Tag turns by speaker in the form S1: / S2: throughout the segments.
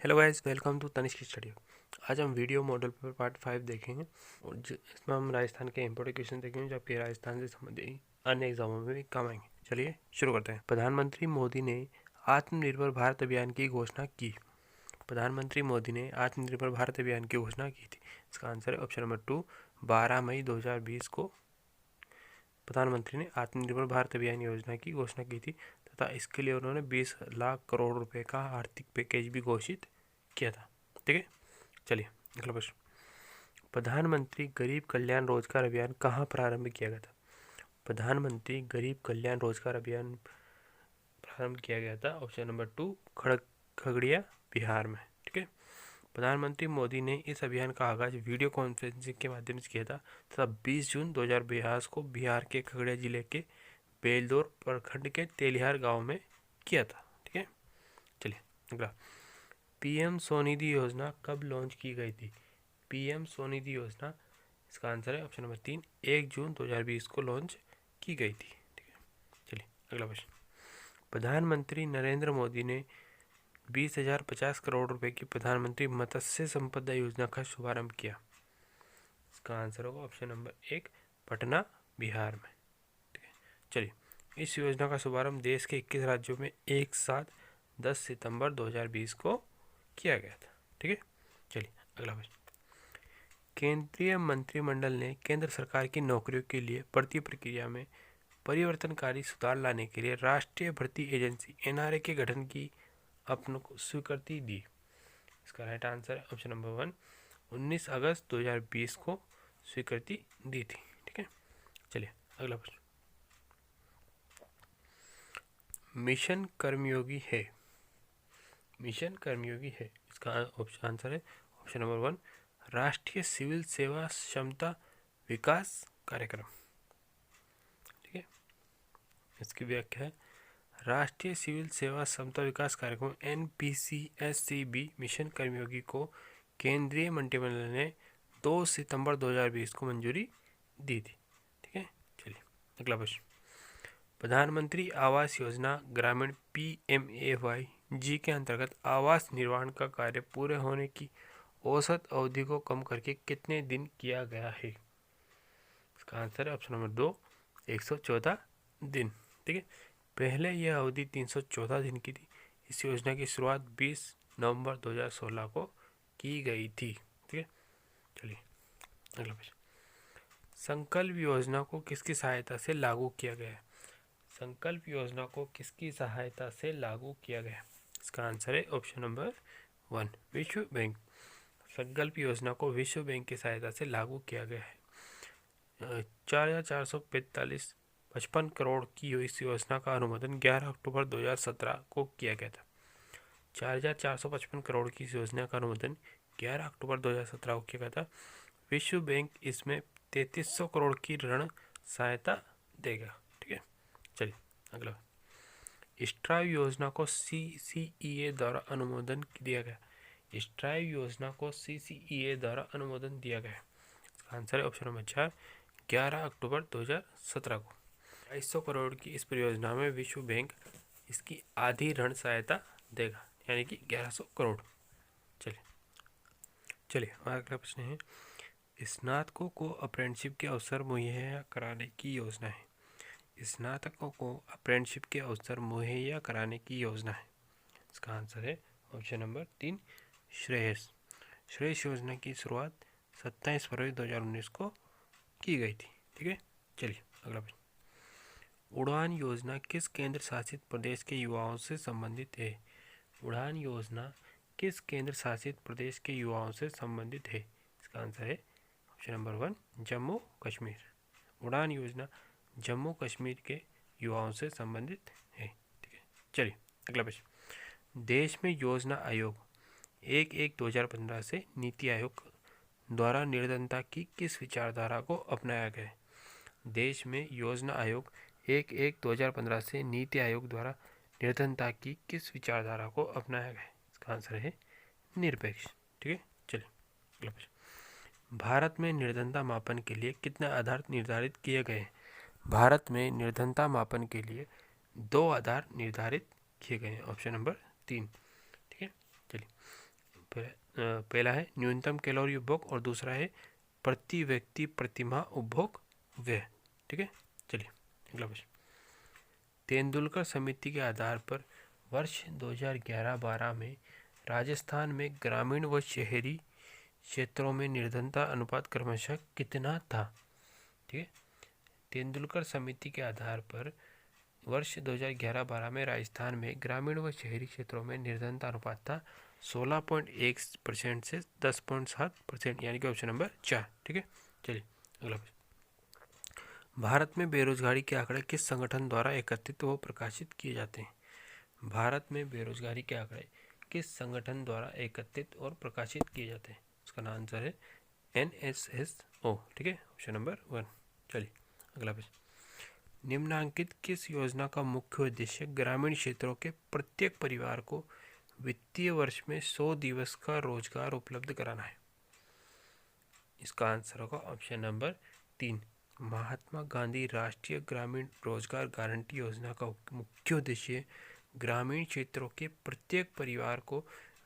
S1: Hello guys, welcome to Tanishq study. आज हम video model paper part 5 देखेंगे और इसमें हम राजस्थान के इंपोर्टेंट क्वेश्चन देखेंगे जो आपके राजस्थान से संबंधित अन्य एग्जामों में भी काम आएंगे। चलिए शुरू करते हैं। प्रधानमंत्री मोदी ने आत्मनिर्भर भारत अभियान की घोषणा की। प्रधानमंत्री मोदी ने आत्मनिर्भर भारत अभियान की घोषणा की थी। इसका आंसर है ऑप्शन नंबर 2, 12 मई 2020 को प्रधानमंत्री ने आत्मनिर्भर भारत अभियान योजना की घोषणा की थी तथा इसके लिए उन्होंने 20 लाख करोड़ रुपए का आर्थिक पैकेज भी घोषित किया था। ठीक है, चलिए अगला प्रश्न। प्रधानमंत्री गरीब कल्याण रोजगार अभियान कहाँ प्रारंभ किया गया था? प्रधानमंत्री गरीब कल्याण रोजगार अभियान प्रारंभ किया गया था ऑप्शन नंबर 2, खगड़िया, बिहार में। ठीक है, प्रधानमंत्री मोदी ने इस अभियान का आगाज वीडियो कॉन्फ्रेंसिंग के माध्यम से किया था तथा 20 जून 2022 को बिहार के खगड़िया जिले के बेलदौर प्रखंड के तेलिहार गांव में किया था। ठीक है, चलिए अगला। पीएम स्वनिधि योजना कब लॉन्च की गई थी? पीएम स्वनिधि योजना, इसका आंसर है ऑप्शन नंबर 3, 1 जून 2020 को लॉन्च की गई थी। ठीक है, चलिए अगला प्रश्न। प्रधानमंत्री नरेंद्र मोदी ने 20,050 करोड़ रुपए की प्रधानमंत्री मत्स्य संपदा योजना का शुभारंभ किया। इसका आंसर होगा ऑप्शन नंबर 1, पटना, बिहार में। ठीक है, चलिए इस योजना का शुभारंभ देश के 21 राज्यों में एक साथ 10 सितंबर 2020 को किया गया था। ठीक है, चलिए अगला प्रश्न। केंद्रीय मंत्रिमंडल ने केंद्र सरकार की नौकरियों के लिए भर्ती प्रक्रिया में परिवर्तनकारी सुधार लाने के लिए राष्ट्रीय भर्ती एजेंसी एनआरए के गठन की अपने को स्वीकृति दी। इसका राइट आंसर है ऑप्शन नंबर 1, 19 अगस्त 2020 को स्वीकृति दी थी। ठीक है, चलिए अगला प्रश्न। मिशन कर्मयोगी है। मिशन कर्मयोगी है, इसका ऑप्शन आंसर है ऑप्शन नंबर 1, राष्ट्रीय सिविल सेवा क्षमता विकास कार्यक्रम। ठीक है, इसकी व्याख्या है राष्ट्रीय सिविल सेवा क्षमता विकास कार्यक्रम NPCSCB मिशन कर्मयोगी को केंद्रीय मंत्रिमंडल ने 2 सितंबर 2020 को मंजूरी दी थी। ठीक है, चलिए अगला प्रश्न। प्रधानमंत्री आवास योजना ग्रामीण PMAY के अंतर्गत आवास निर्माण का कार्य पूरे होने की औसत अवधि को कम करके कितने दिन किया गया है? इसका आंसर है ऑप्शन नंबर 2, 114 दिन। ठीक है, पहले यह अवधि 314 दिन की थी। इस योजना की शुरुआत 20 नवंबर 2016 को की गई थी। ठीक है, चलिए अगला प्रश्न। संकल्प योजना को किसकी सहायता से लागू किया गया है? संकल्प योजना को किसकी सहायता से लागू किया गया? इसका आंसर है ऑप्शन नंबर 1, विश्व बैंक। संकल्प योजना को विश्व बैंक की सहायता से लागू किया गया है। 4,445.55 करोड़ की इस योजना का अनुमोदन 11 अक्टूबर 2017 को किया गया था। 4,455 करोड़ की इस योजना का अनुमोदन 11 अक्टूबर 2017 को किया गया था। विश्व बैंक इसमें 3300 करोड़ की ऋण सहायता देगा। ठीक है, चलिए अगला। स्ट्राइव योजना को CCEA द्वारा अनुमोदन दिया गया। स्ट्राइव योजना को CCEA द्वारा अनुमोदन दिया गया। इसका आंसर है ऑप्शन नंबर 4, 11 अक्टूबर 2017 को। 250 करोड़ की इस परियोजना में विश्व बैंक इसकी आधी ऋण सहायता देगा, यानी कि 1100 करोड़। चलिए अगला प्रश्न है, स्नातकों को अप्रेंटिसशिप के अवसर मुहैया कराने की योजना है। स्नातकों को अप्रेंटिसशिप के अवसर मुहैया कराने की योजना है। इसका आंसर है ऑप्शन नंबर 3, श्रेयस। श्रेयस योजना की शुरुआत 27 फरवरी 2019 को की गई थी। ठीक है, चलिए अगला प्रश्न। उड़ान योजना किस केंद्र शासित प्रदेश के युवाओं से संबंधित है? उड़ान योजना किस केंद्र शासित प्रदेश के युवाओं से संबंधित है? इसका आंसर है ऑप्शन नंबर 1, जम्मू कश्मीर। उड़ान योजना जम्मू कश्मीर के युवाओं से संबंधित है। ठीक है, चलिए अगला प्रश्न। देश में योजना आयोग 1/1/2015 से नीति आयोग द्वारा निर्धनता की किस विचारधारा को अपनाया गया है? देश में योजना आयोग 1/1/2015 से नीति आयोग द्वारा निर्धनता की किस विचारधारा को अपनाया गया है? इसका आंसर है निरपेक्ष। ठीक है, चलिए अगला प्रश्न। भारत में निर्धनता मापन के लिए कितने आधार निर्धारित किए गए हैं? भारत में निर्धनता मापन के लिए 2 आधार निर्धारित किए गए हैं, ऑप्शन नंबर 3। ठीक है, चलिए पहला है न्यूनतम कैलोरी उपभोग और दूसरा है प्रति व्यक्ति प्रतिमाह उपभोग व्यय। ठीक है, चलिए अगला प्रश्न। तेंदुलकर समिति के आधार पर वर्ष 2011-12 में राजस्थान में ग्रामीण व शहरी क्षेत्रों में निर्धनता अनुपात क्रमशः कितना था? ठीक है, तेंदुलकर समिति के आधार पर वर्ष 2011-12 में राजस्थान में ग्रामीण व शहरी क्षेत्रों में निर्धनता अनुपात था 16.1% से 10.7%, यानी कि ऑप्शन नंबर 4। ठीक है, चलिए अगला प्रश्न। भारत में बेरोजगारी के आंकड़े किस संगठन द्वारा एकत्रित व प्रकाशित किए जाते हैं? भारत में बेरोजगारी के आंकड़े किस संगठन द्वारा एकत्रित और प्रकाशित किए जाते हैं? उसका आंसर है NSSO। ठीक है, ऑप्शन नंबर 1। चलिए अगला प्रश्न। निम्नांकित किस योजना का मुख्य उद्देश्य ग्रामीण क्षेत्रों के प्रत्येक परिवार को वित्तीय वर्ष में 100 दिवस का रोजगार उपलब्ध कराना है? इसका आंसर होगा ऑप्शन नंबर 3, महात्मा गांधी राष्ट्रीय ग्रामीण रोजगार गारंटी योजना का मुख्य उद्देश्य ग्रामीण क्षेत्रों के प्रत्येक परिवार को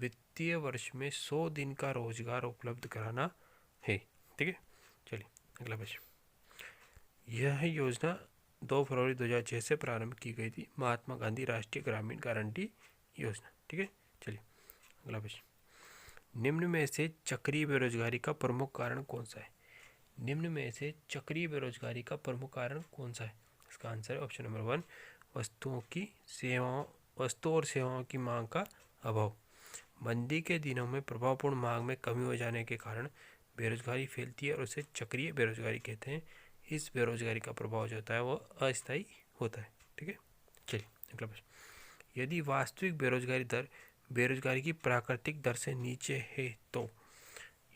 S1: वित्तीय वर्ष में 100 दिन का रोजगार उपलब्ध कराना है। ठीक है, चलिए अगला प्रश्न। यह योजना 2 फरवरी 2006 से प्रारंभ की गई थी, महात्मा गांधी राष्ट्रीय ग्रामीण गारंटी योजना। ठीक है, चलिए अगला प्रश्न। निम्न में से चक्रीय बेरोजगारी का प्रमुख कारण कौन सा है? निम्न में से चक्रीय बेरोजगारी का प्रमुख कारण कौन सा है? इसका आंसर है ऑप्शन नंबर 1, वस्तु और सेवाओं की मांग का अभाव। मंदी के दिनों में प्रभावपूर्ण मांग में कमी हो जाने के कारण बेरोजगारी फैलती है और उसे चक्रीय बेरोजगारी कहते हैं। इस बेरोजगारी का प्रभाव जो होता है वो अस्थायी होता है। ठीक है, चलिए अगला प्रश्न। यदि वास्तविक बेरोजगारी दर बेरोजगारी की प्राकृतिक दर से नीचे है तो?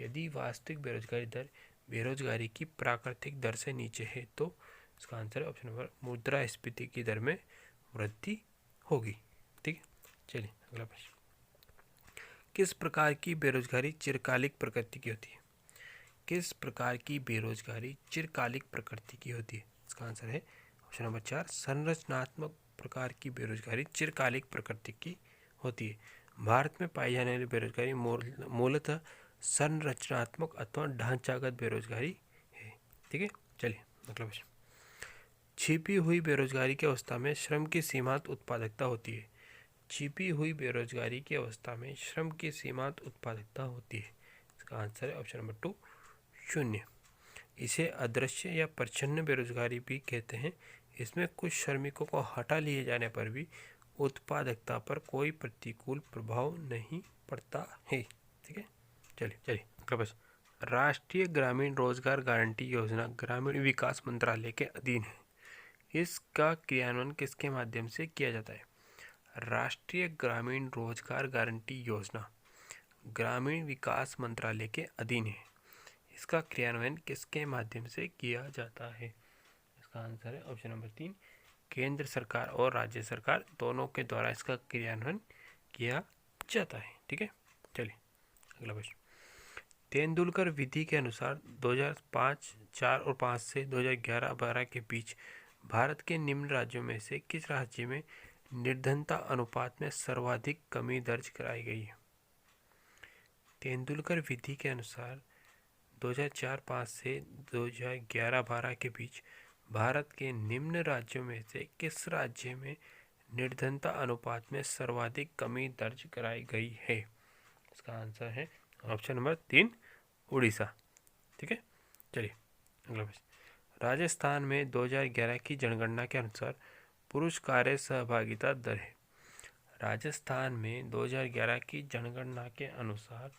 S1: यदि वास्तविक बेरोजगारी दर बेरोजगारी की प्राकृतिक दर से नीचे है तो इसका आंसर है ऑप्शन नंबर मुद्रास्फीति की दर में वृद्धि होगी। ठीक है, चलिए अगला प्रश्न। किस प्रकार की बेरोजगारी चिरकालिक प्रकृति की होती है? किस प्रकार की बेरोजगारी चिरकालिक प्रकृति की होती है? इसका आंसर है ऑप्शन नंबर 4, संरचनात्मक प्रकार की बेरोजगारी चिरकालिक प्रकृति की होती है। भारत में पाई जाने वाली बेरोजगारी मूलतः संरचनात्मक अथवा ढांचागत बेरोजगारी है। ठीक है, चलिए अगला प्रश्न। छिपी हुई बेरोजगारी की अवस्था में श्रम की सीमांत उत्पादकता होती है। छिपी हुई बेरोजगारी की अवस्था में श्रम की सीमांत उत्पादकता होती है। इसका आंसर है ऑप्शन नंबर 2, 0। इसे अदृश्य या प्रच्छन्न बेरोजगारी भी कहते हैं। इसमें कुछ श्रमिकों को हटा लिए जाने पर भी उत्पादकता पर कोई प्रतिकूल प्रभाव नहीं पड़ता है। ठीक है, चलिए अगला प्रश्न। राष्ट्रीय ग्रामीण रोजगार गारंटी योजना ग्रामीण विकास मंत्रालय के अधीन है। इसका क्रियान्वयन किसके माध्यम से किया जाता है? राष्ट्रीय ग्रामीण रोजगार गारंटी योजना ग्रामीण विकास मंत्रालय के अधीन है। इसका क्रियान्वयन किसके माध्यम से किया जाता है? इसका आंसर है ऑप्शन नंबर 3, केंद्र सरकार और राज्य सरकार दोनों के द्वारा इसका क्रियान्वयन किया जाता है। ठीक है, चलिए अगला प्रश्न। तेंदुलकर विधि के अनुसार 2005, 4 और 5 से 2011-12 के बीच भारत के निम्न राज्यों में से किस राज्य में निर्धनता अनुपात में सर्वाधिक कमी दर्ज कराई गई है? तेंदुलकर विधि के अनुसार 2004-5 से 2011-12 के बीच भारत के निम्न राज्यों में से किस राज्य में निर्धनता अनुपात में सर्वाधिक कमी दर्ज कराई गई है? इसका आंसर है ऑप्शन नंबर 3, उड़ीसा। ठीक है, चलिए अगला प्रश्न। राजस्थान में 2011 की जनगणना के अनुसार पुरुष कार्य सहभागिता दर है। राजस्थान में 2011 की जनगणना के अनुसार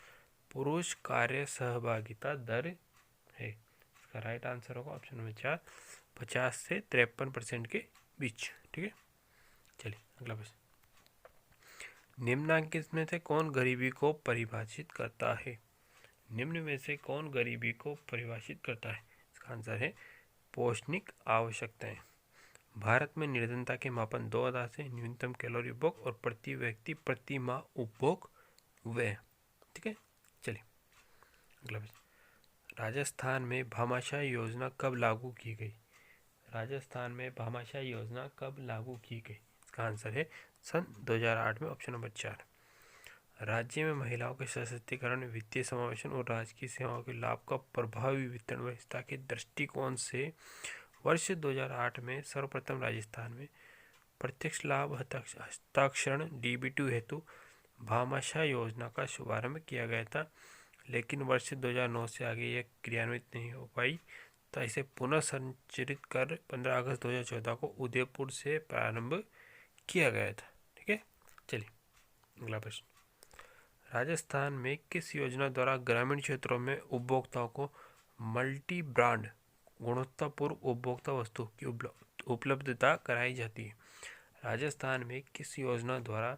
S1: पुरुष कार्य सहभागिता दर है। इसका राइट आंसर होगा ऑप्शन नंबर 4, 50 से 53% के बीच। ठीक है, चलिए अगला प्रश्न। निम्नांकित में से कौन गरीबी को परिभाषित करता है? निम्न में से कौन गरीबी को परिभाषित करता है? इसका आंसर है पोषणिक आवश्यकताएं। भारत में निर्धनता के मापन 2 आधार से न्यूनतम कैलोरी उपभोग और प्रति व्यक्ति प्रति माह उपभोग व्यय। ठीक है, चलिए अगला प्रश्न। राजस्थान में भामाशाह योजना कब लागू की गई? राजस्थान में भामाशाह योजना कब लागू की गई? इसका आंसर है सन 2008 में, ऑप्शन नंबर 4। राज्य में महिलाओं के सशक्तिकरण, वित्तीय समावेशन और राजकीय सेवाओं के लाभ का प्रभावी वितरण व्यवस्था के दृष्टिकोण से वर्ष 2008 में सर्वप्रथम राजस्थान में प्रत्यक्ष लाभ हस्ताक्षरण DBT हेतु भामाशाह योजना का शुभारंभ किया गया था, लेकिन वर्ष 2009 से आगे यह क्रियान्वित नहीं हो पाई, तो इसे पुनः संचालित कर 15 अगस्त 2014 को उदयपुर से प्रारंभ किया गया था। ठीक है, चलिए अगला प्रश्न। राजस्थान में किस योजना द्वारा ग्रामीण क्षेत्रों में उपभोक्ताओं को मल्टी ब्रांड गुणवत्तापूर्ण उपभोक्ता वस्तु की उपलब्धता कराई जाती है? राजस्थान में किस योजना द्वारा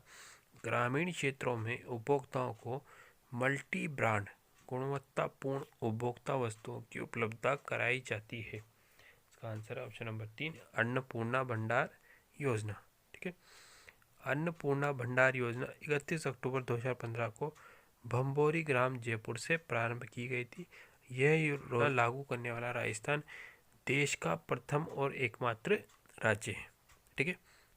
S1: ग्रामीण क्षेत्रों में उपभोक्ताओं को मल्टी ब्रांड गुणवत्तापूर्ण उपभोक्ता वस्तुओं की उपलब्धता कराई जाती है? इसका आंसर है ऑप्शन नंबर 3, अन्नपूर्णा भंडार योजना। ठीक है, अन्नपूर्णा भंडार योजना 31 अक्टूबर 2015 को भंबोरी ग्राम जयपुर से प्रारंभ की गई थी। यह योजना लागू करने वाला राजस्थान देश का प्रथम और एकमात्र राज्य है। ठीक है,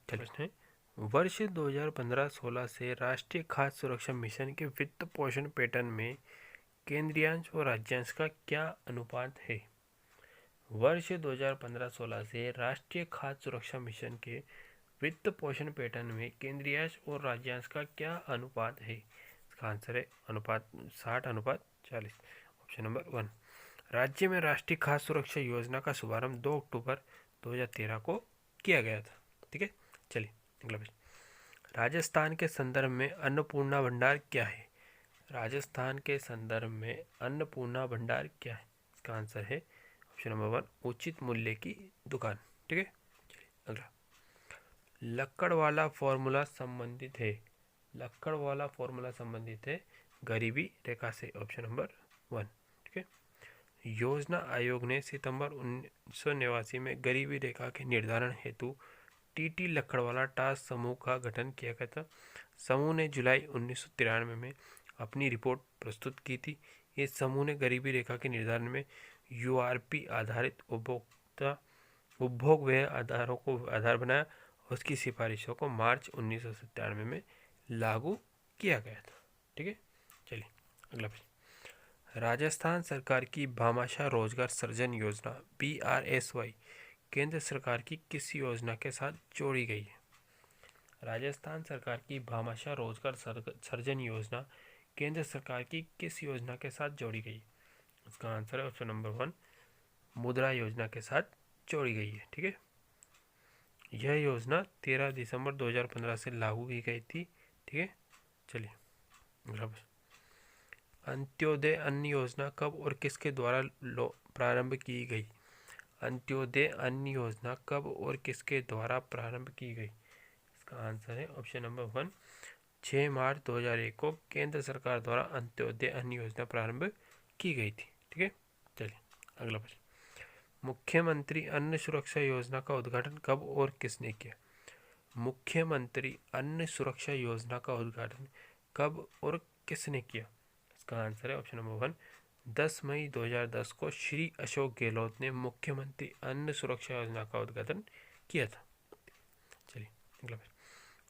S1: चलिए वर्ष 2015-16 से राष्ट्रीय खाद्य सुरक्षा मिशन के वित्त पोषण पैटर्न में केंद्रीयांश और राज्यांश का क्या अनुपात है? वर्ष 2015-16 से राष्ट्रीय खाद्य सुरक्षा मिशन के वित्त पोषण पैटर्न में केंद्रीयांश और राज्यांश का क्या अनुपात है? इसका आंसर है अनुपात 60:40, ऑप्शन नंबर 1। राज्य में राष्ट्रीय खाद्य सुरक्षा योजना का शुभारंभ 2 अक्टूबर 2013 को किया गया था। ठीक है, चलिए अगला प्रश्न। राजस्थान के संदर्भ में अन्नपूर्णा भंडार क्या है? राजस्थान के संदर्भ में अन्नपूर्णा भंडार क्या है? इसका आंसर है ऑप्शन नंबर 1, उचित मूल्य की दुकान। ठीक है, चलिए अगला। लक्कड़ वाला फॉर्मूला संबंधित है? लक्कड़ वाला फॉर्मूला संबंधित है गरीबी रेखा से, ऑप्शन नंबर 1। ठीक है, योजना आयोग ने सितंबर 1989 में गरीबी रेखा के निर्धारण हेतु TT लक्कड़वाला टास्क समूह का गठन किया गया था। समूह ने जुलाई 1993 में अपनी रिपोर्ट प्रस्तुत की थी। इस समूह ने गरीबी रेखा के निर्धारण में URP आधारित उपभोग व्यय आधारों को आधार बनाया। उसकी सिफारिशों को मार्च 1997 में लागू किया गया था। ठीक है, चलिए अगला प्रश्न। राजस्थान सरकार की भामाशाह रोजगार सृजन योजना BRSY केंद्र सरकार की किस योजना के साथ जोड़ी गई है? राजस्थान सरकार की भामाशाह रोजगार सृजन योजना केंद्र सरकार की किस योजना के साथ जोड़ी गई? इसका आंसर है ऑप्शन नंबर 1, मुद्रा योजना के साथ जोड़ी गई है। ठीक है, यह योजना 13 दिसंबर 2015 से लागू की गई थी। ठीक है, चलिए अगला प्रश्न। अंत्योदय अन्न योजना कब और किसके द्वारा प्रारंभ की गई? अंत्योदय अन्न योजना कब और किसके द्वारा प्रारंभ की गई? इसका आंसर है ऑप्शन नंबर 1, 6 मार्च 2001 को केंद्र सरकार द्वारा अंत्योदय अन्न योजना प्रारंभ की गई थी। ठीक है, चलिए अगला प्रश्न। मुख्यमंत्री अन्न सुरक्षा योजना का उद्घाटन कब और किसने किया? मुख्यमंत्री अन्न सुरक्षा योजना का उद्घाटन कब और किसने किया? इसका आंसर है ऑप्शन नंबर 1, 10 मई 2010 को श्री अशोक गहलोत ने मुख्यमंत्री अन्न सुरक्षा योजना का उद्घाटन किया था। चलिए अगला प्रश्न।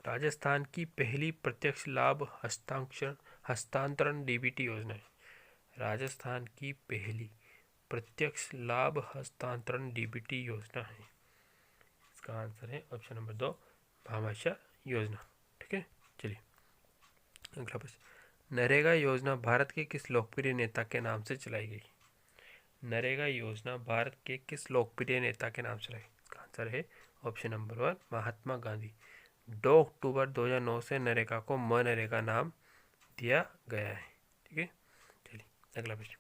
S1: राजस्थान की पहली प्रत्यक्ष लाभ हस्तांतरण DBT योजना है। राजस्थान की पहली प्रत्यक्ष लाभ हस्तांतरण DBT योजना है। इसका आंसर है ऑप्शन नंबर 2, भामाशाह योजना। ठीक है, चलिए अगला प्रश्न। नरेगा योजना भारत के किस लोकप्रिय नेता के नाम से चलाई गई? नरेगा योजना भारत के किस लोकप्रिय नेता के नाम से चलाई? इसका आंसर है ऑप्शन नंबर 1, महात्मा गांधी। 2 अक्टूबर 2009 से नरेगा को मनरेगा नाम दिया गया है। ठीक है, चलिए अगला प्रश्न।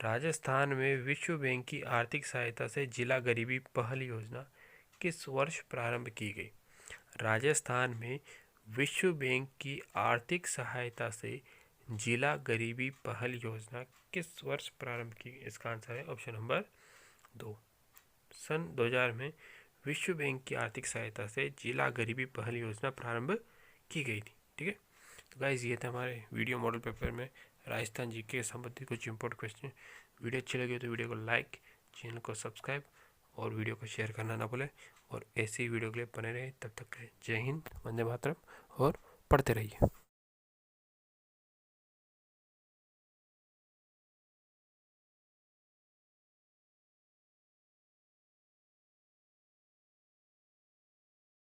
S1: राजस्थान में विश्व बैंक की आर्थिक सहायता से जिला गरीबी पहल योजना किस वर्ष प्रारंभ की गई? राजस्थान में विश्व बैंक की आर्थिक सहायता से जिला गरीबी पहल योजना किस वर्ष प्रारंभ की गई? इसका आंसर है ऑप्शन नंबर 2, सन 2000 में विश्व बैंक की आर्थिक सहायता से जिला गरीबी पहल योजना प्रारंभ की गई थी। ठीक है, तो गाइस ये थे हमारे वीडियो मॉडल पेपर में राजस्थान GK के संबंधित कुछ इंपॉर्टेंट क्वेश्चन। वीडियो अच्छी लगी तो वीडियो को लाइक, चैनल को सब्सक्राइब और वीडियो को शेयर करना ना भूलें। और ऐसी वीडियो के लिए बने रहे, तब तक जय हिंद, वंदे मातरम और पढ़ते रहिए।